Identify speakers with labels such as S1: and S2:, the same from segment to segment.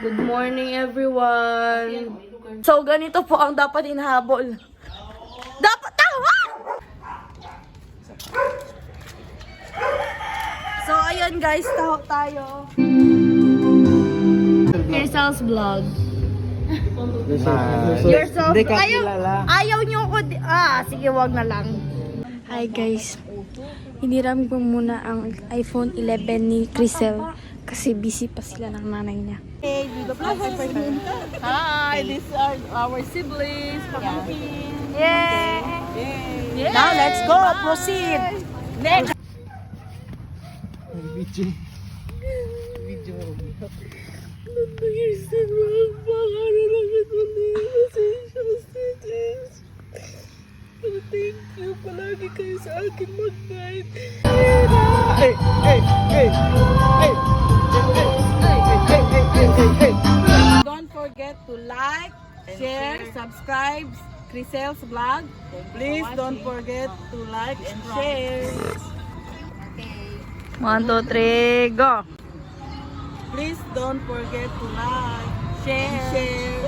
S1: Good morning, everyone. So, ganito po ang dapat hinahabol. Dapat tawa! So, ayun guys, taho tayo. Yourself's vlog. Yourself. Ayaw nyo ko. Sige, wag na lang. Hi guys. Hiniram ko muna ang iPhone 11 ni Crisel kasi busy pa sila ng nanay niya.
S2: Hey, hi, these are our siblings, pamangkin.
S1: Yay!
S2: Yeah. Now let's go, proceed. Next.
S1: Thank you palagi kayo sa akin mag-guide.
S2: Don't forget to like, share, subscribe Crisel's vlog. Please don't forget to like and share.
S1: 1, 2, 3, go!
S2: Please don't forget to like, share.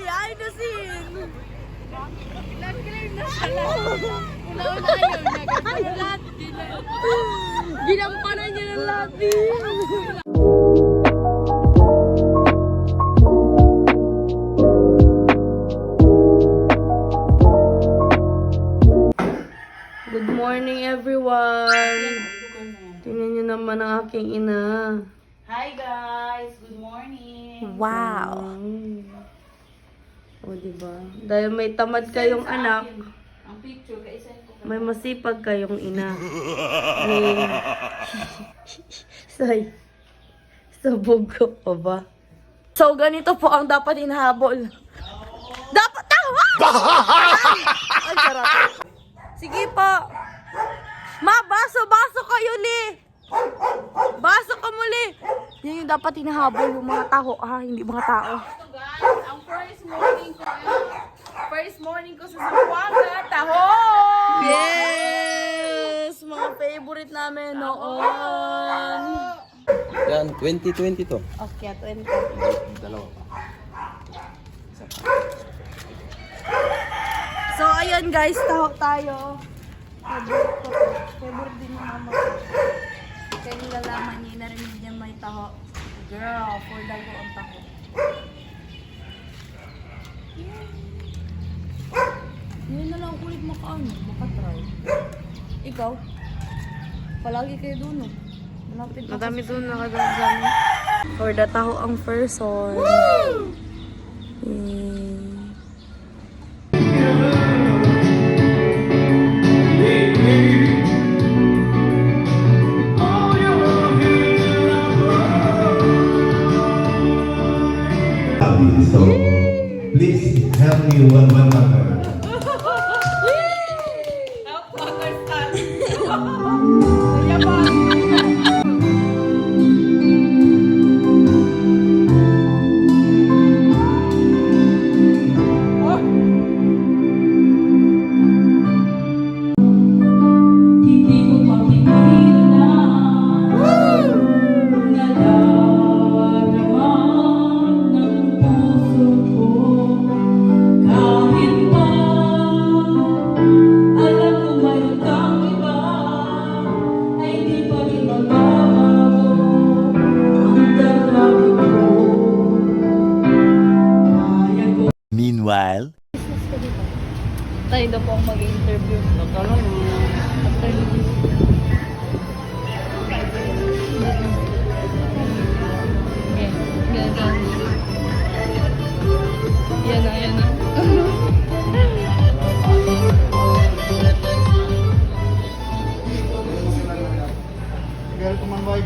S1: Behind the scene! Ginampanan niya ng lahat. Good morning, everyone. Tingnan niyo naman ang aking ina.
S2: Hi guys, good morning.
S1: Wow. O, diba? Dahil may tamad kayong anak,
S2: Ang picture kaisa ko.
S1: may masipag kayong ina. Ay. Say. Sabog ko pa ba? So, ganito po ang dapat hinahabol. Dapat tawa! Ay, sarap. Sige po. Ma, baso kayo li. Baso ka muli. Yan yung dapat hinahabol yung mga taho, ha? Hindi mga tao.
S2: So guys, ang first morning ko sa Zamboanga, taho!
S1: Yes! Mga favorite namin noon.
S3: Yan, 2020 to.
S1: Okay, 20.
S3: Dalawa pa.
S1: So, ayun guys, taho tayo. Favorite ko to. Favorite din ng mama ko. Kaya nilalaman niya, narinig niya may taho. Girl, for dago ang taho. Yun na lang ulit makatry. Ikaw? Palagi kayo doon, no? Madami doon nakadami. For the taho ang person.
S4: So please help me one number.
S2: Help to understand.
S4: Meanwhile,
S1: Tayo na po ang mag-interview. After this. Yan na.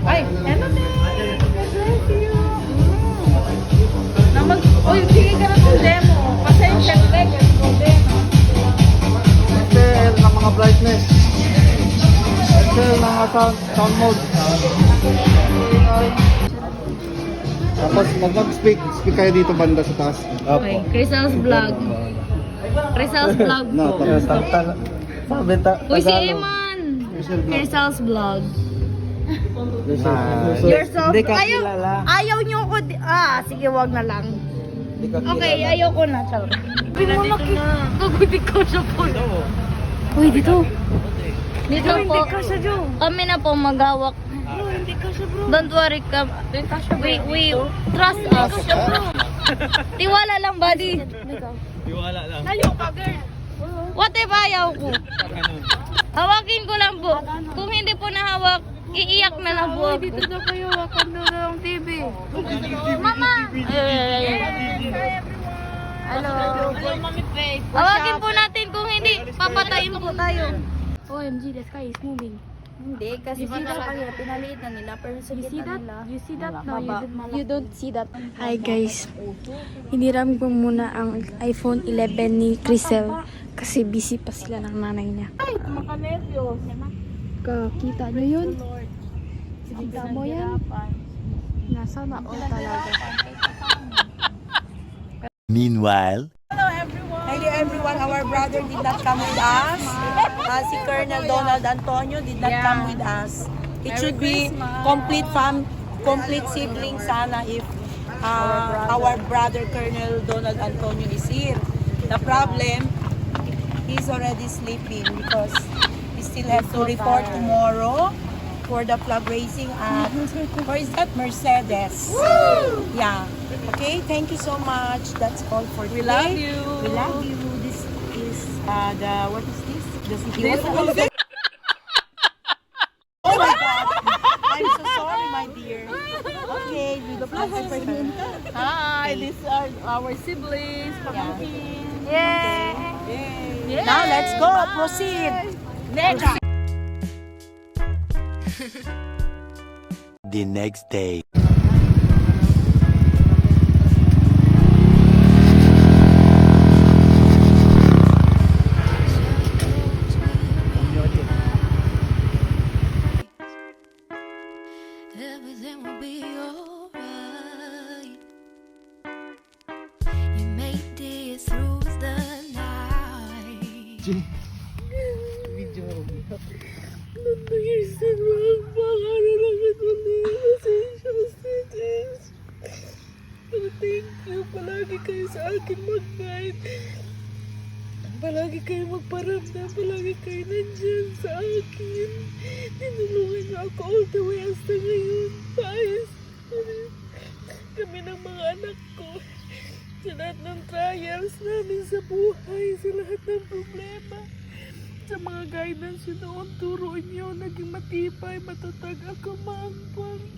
S2: Ay, ano na? Uy, sige ka na ng demo. Pasensya na lang. Demo.
S5: Excel ng mga brightness. Excel ng mga sound mode. Tapos pag mag-speak kayo dito banda sa taas.
S1: Okay, Crisel's vlog. Crisel's vlog
S5: No,
S1: po.
S5: sabi
S1: Uy, si Eman! Crisel's vlog. You're so...
S5: Hindi ka
S1: Ayaw,
S5: kilala.
S1: ayaw nyo ko... Sige, wag na lang.
S5: Hindi ka
S1: Okay,
S5: kilala.
S1: ayaw ko na. Charo. Pagod ko siya po. Uy, dito. Dito po. Kami na po maghawak. Don't worry ka. We trust us. Tiwala lang, buddy.
S3: Tiwala lang.
S1: What if ayaw ko? Hawakin ko lang po. Kung hindi po nahawak, iiyak na lang po. Dito na kayo, hawakan na lang TV. Mama! Hello. Hello, Mami Faith. Hawakin po natin, kung hindi, papatayin po tayo.
S6: OMG, the sky is moving.
S1: Hindi, kasi pinaliit na nila, pero sa gitna nila.
S6: You see that? No, you don't see that. Hi guys. Hiniram ko muna ang iPhone 11 ni Crisel kasi busy pa sila ng nanay niya.
S2: Ay, makanervyos.
S6: Kita nyo yun? Kita mo yan? Nasa na all talaga.
S7: Meanwhile,
S2: Hello everyone, our brother did not come with us. Si Colonel Donald Antonio did not come with us. It should be complete sibling sana if our brother Colonel Donald Antonio is here. The problem, he's already sleeping because he still has to report tomorrow for the flag raising at, where is that? Mercedes. Yeah. Okay, thank you so much. That's all for today. We love you. We love you. This is what is this? The city. Oh my God! I'm so sorry, my dear. Okay, do the plastic for me. Hi, these are our siblings.
S1: Yay!
S2: Yay. Now let's go. Proceed. Next.
S7: the next day.
S8: Everything will be alright. You made it through the night.
S2: Thank you. Palagi kayo sa akin mag-guide. Palagi kayo magparamdam. Palagi kayo nandyan sa akin. Tinulungan niyo ako all the way hasta ngayon. Paayos kami ng mga anak ko. Sa lahat ng trials namin sa buhay. Sa lahat ng problema. Sa mga guidance yun noon, turo niyo. Naging matibay, matatag ako, Ma'am.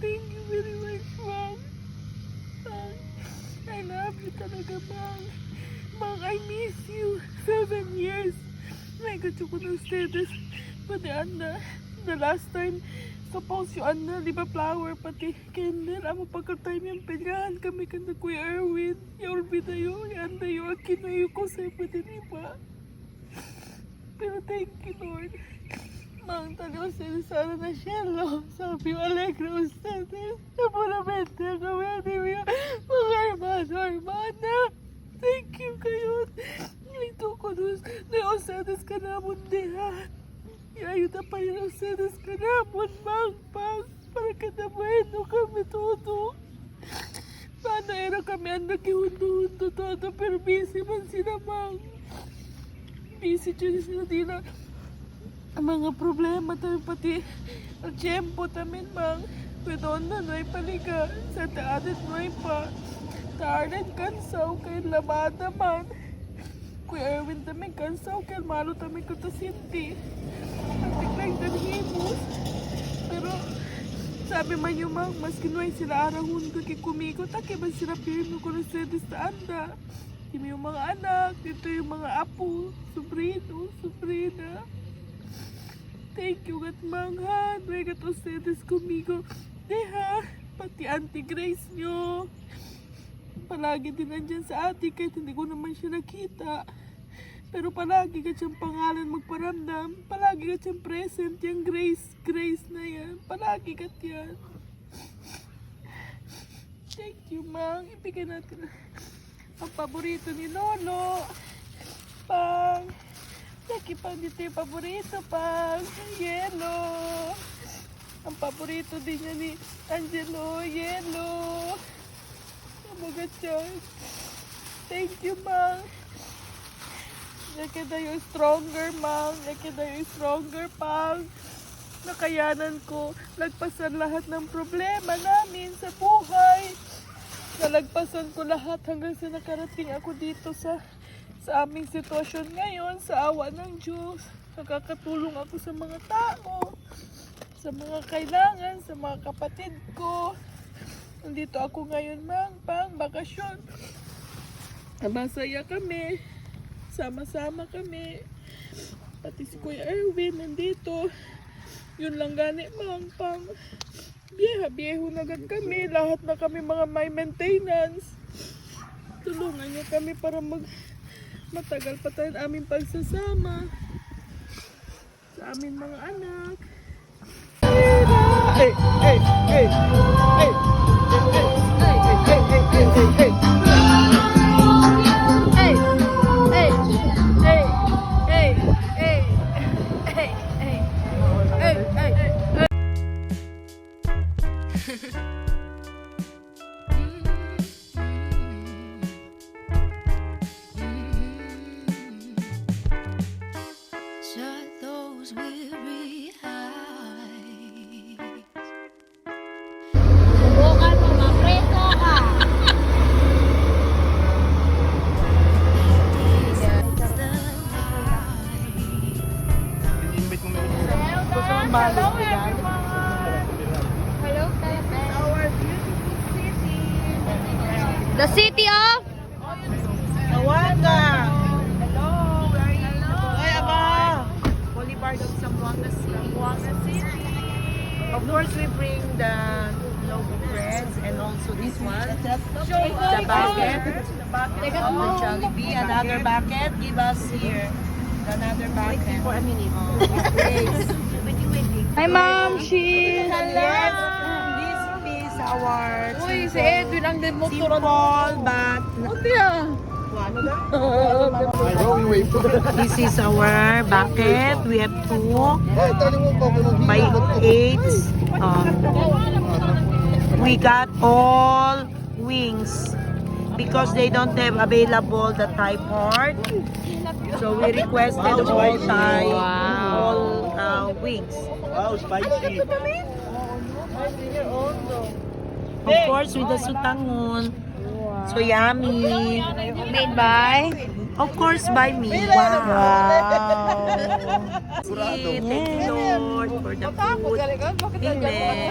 S2: Thank you very much, Ma'am. I love you talaga, Mang. Mang, I miss you. 7 years. Naigatyo ko ng status. Pati Anna, the last time, suppose yung Anna, di ba flower, pati candle, amo pagka-time yung pegahan kami kanda Kuya Erwin. Yung olbida yun, yung Anna yung akinoyo ko sa pati di ba? Pero thank you, Lord. Mang, talagang sinisara na siya, lo. Sabi yung Allegra Ustedes. Napuramente kami, di ba? Mga hermano. Thank you kayo. Nilito ko doon. Na Ustedes ka na mundihan. Iayuda pa yung Ustedes ka na Mang. Para kanabuhin kami todo. Paano era kami ang nakihundo-hundo todo. Pero busy man sila, Mang. Busy dyan sila dila. Ang mga problema tayo pati ang tiyempo tamin, Mang. Pwede na no'y paliga. Sa taanin no'y pa. Taanin kansaw kay labada man. Kuya Erwin tamin kansaw kay malo tamin ko to Cindy. Pati lang ganhimos. Pero sabi man yung Mang, mas kinuhay sila arang hundo kay kumigo. Taki ba sila pirmo ko na sila sa anda. Dito yung mga anak, dito yung mga apo, sobrino, sobrina. Thank you, Gatmanghan. May gat ustedes kumigo. Deha, pati Auntie Grace nyo. Palagi din nandyan sa ate kahit hindi ko naman siya nakita. Pero palagi ka siyang pangalan magparamdam. Palagi ka siyang present. Yung Grace na yan. Palagi ka yan. Thank you, Mang. Ibigay natin ang paborito ni Lolo. Pang. Laki pang dito yung paborito, Pang. Yellow. Ang paborito din niya ni Angelo, yellow. Oh my God, Charles. Thank you, Mang. Nakita yung stronger, Mang. Nakita yung stronger, Pang. Nakayanan ko. Lagpasan lahat ng problema namin sa buhay. Nalagpasan ko lahat hanggang sa nakarating ako dito sa aming sitwasyon ngayon. Sa awa ng Diyos. Nakakatulong ako sa mga tao. Sa mga kailangan, sa mga kapatid ko. Nandito ako ngayon, Mang, Pang, bakasyon. Masaya kami. Sama-sama kami. Pati si Kuya Erwin nandito. Yun lang gani, Mang, Pang. Bieha-bieho na agad kami. Lahat na kami mga may maintenance. Tulungan niyo kami para matagal pa tayo ang aming pagsasama. Sa aming mga anak.
S5: Hey, hey, hey, hey,
S8: Shut those weary eyes.
S6: Bukan mo, mapreso ka. Hello, our beautiful city. The city of
S2: Zamboanga. Hello, where are you? Ay, Aba. Boulevard of Zamboanga City. Of course, we bring the loaf of bread and also this one, the bucket of the Jollibee. Another bucket, give us here. Another bucket. For a minute.
S6: Hi, Ma'am. She.
S2: Yes, this is our
S1: Uy, si Edwin ang din mo
S2: simple but this is our bucket. We have 2 by 8. We got all wings because they don't have available the Thai part. So we requested all Thai, all wings.
S5: Wow, spicy.
S2: Of course, with the sutangon. So yummy.
S6: Made by.
S2: Of course, by me. Wow. Thank you, Lord, for the food. Amen.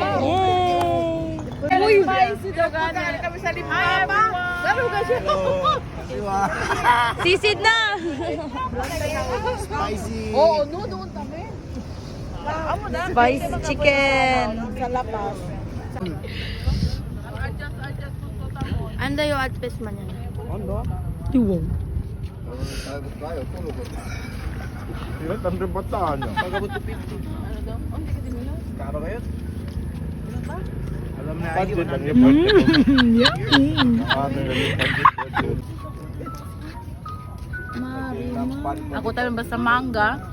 S1: Uy, spicy daw kami sa lipa. Lalo ka siya.
S6: Sisid na.
S5: Spicy.
S1: Oo, no, doon kami.
S6: Spicy chicken.
S1: Sa lapas.
S6: Anda yung atpes man yan.
S1: Tiwong.
S5: Ilan tanda bataan niya? Kano kayo? Alam na ay budget lang yung budget. Ano yung budget?
S1: Ako tayo basta mangga.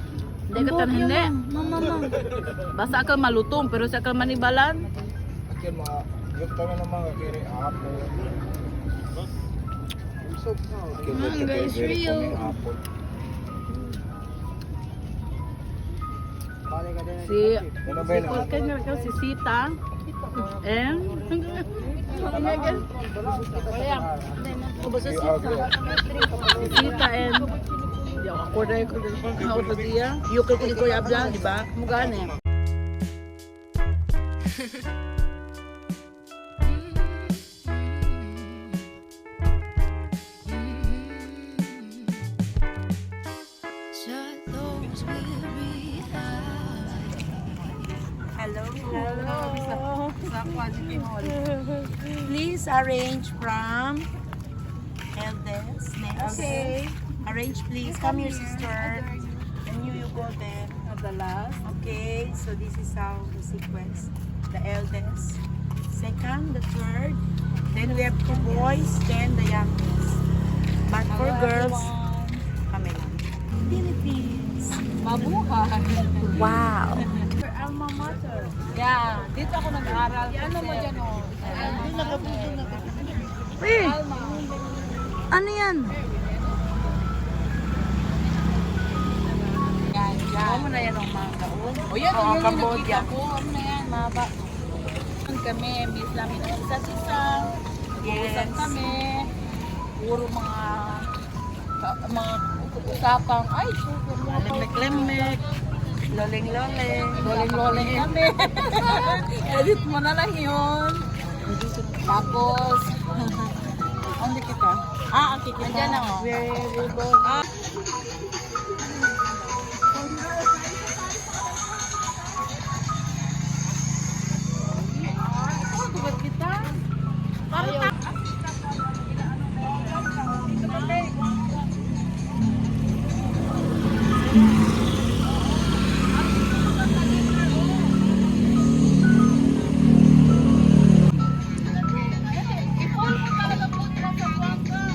S1: Hindi ka tan hindi.
S6: Mama.
S1: Basta ka malutong pero sa ka manibalan.
S5: Akin mga yung tangan ng mga kiri apple.
S6: Manga is real.
S1: Si
S5: Ano ba yun?
S1: si Sita. And
S5: Si Agro.
S1: Sita and yung ako na yung auto dia. Yung kay Kuya Abla, di ba? Mugane.
S8: Shut those weary eyes.
S2: Hello. Please arrange from eldest next.
S1: Okay.
S2: Arrange please. Come here, sister. And you go there.
S1: At the last.
S2: Okay, so this is how the sequence. The eldest, second, the third, then we have 2 boys, then the youngest. But for girls, kami lang. Philippines.
S1: Mabuhay.
S6: Wow.
S1: Your alma mater.
S2: Yeah, dito ako nag-aaral. Ano mo dyan, oh?
S1: Eh, ano yan?
S2: Yan, yan. Ano na yan ang mga kaon? O yan, oh, yan yung nakita ko. Ano na yan, mahaba. Kami, miss namin ang isa-isa. Usap kami. Puro mga usapang, ay, super mga lemek-lemek. Loling-loling. Loling-loling kami. Edit mo na lang yun. Tapos, ano kita? Ang kikita. Andiyan na, oh. Very good.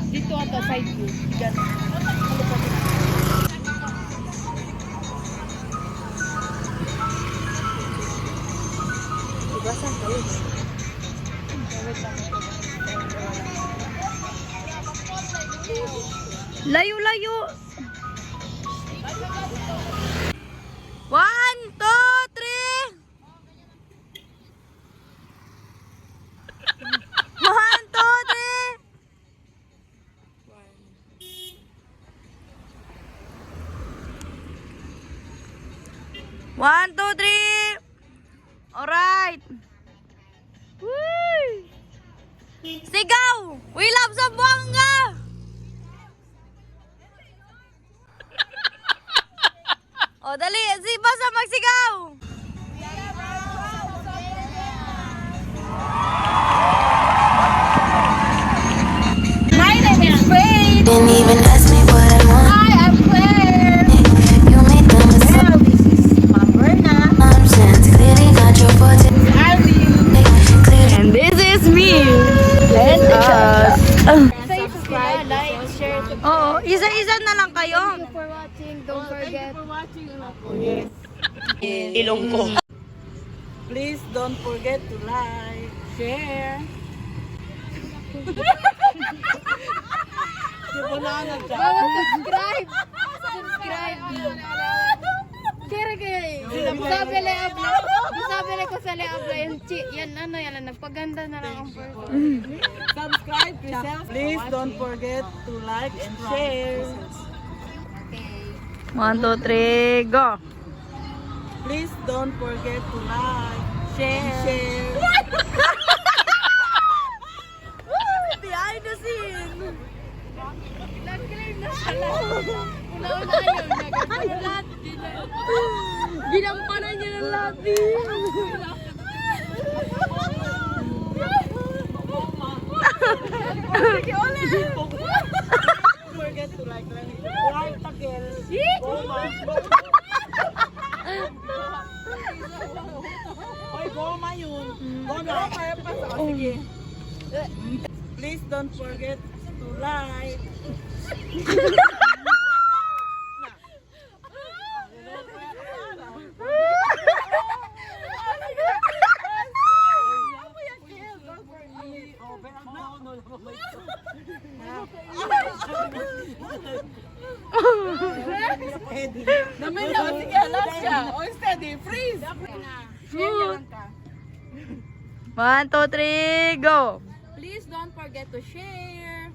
S2: Dito ata side view. Diyan.
S1: Layo-layo. 1, 2, 3. 1, 2, 3. 1, 2, 3. Alright. Woo! Sigaw! We love Zamboanga! O, dali! Si Basa magsigaw!
S8: Didn't even ask me what I want. Hi, I'm Claire. You made the mistake. This is nonsense. Clearly not your forte.
S1: And this is me! Let us!
S6: Subscribe, like, share.
S1: Oo, isa-isa na lang kayo.
S6: Thank you for watching. Don't forget.
S2: Please don't forget to like, share.
S6: Subscribe. Subscribe. Kaya sabi le abla. Sabi le ko sa le abla yan ano yan nagpaganda na lang ang person.
S2: Subscribe, please don't forget to like and share.
S1: 1, 2, 3, go!
S2: Please don't forget to like, share.
S1: Behind the scene!
S6: Una-una yun. Nagkaroon lahat. Ginampanan niya ng lahat.
S2: Sige, ulit. Don't forget to like Tagel. Oy, goma yun. Goma, kaya pa sa sige. Please don't forget to like. Namin na, sige, last siya. O, steady, freeze. Share ka.
S1: 1, 2, 3, go!
S2: Please don't forget to share.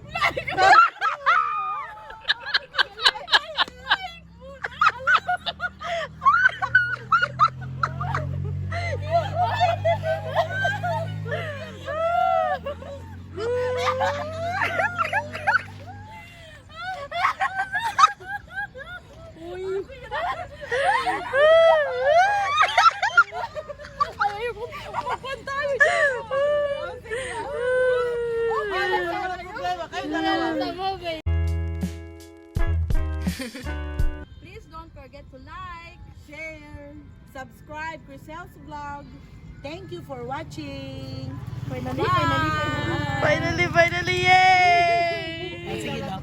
S2: Please don't forget to like, share, subscribe Crisel's vlog. Thank you for watching. Finally,
S1: Finally, yay!
S2: Sige daw.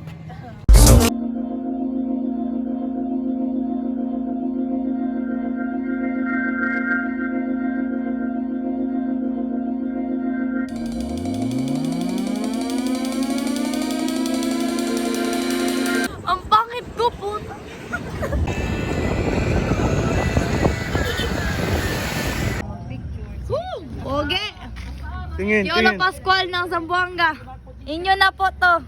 S1: Pogi.
S5: Tingin,
S1: Yolo
S5: tingin.
S1: Pascual ng Zamboanga. Inyo na po to.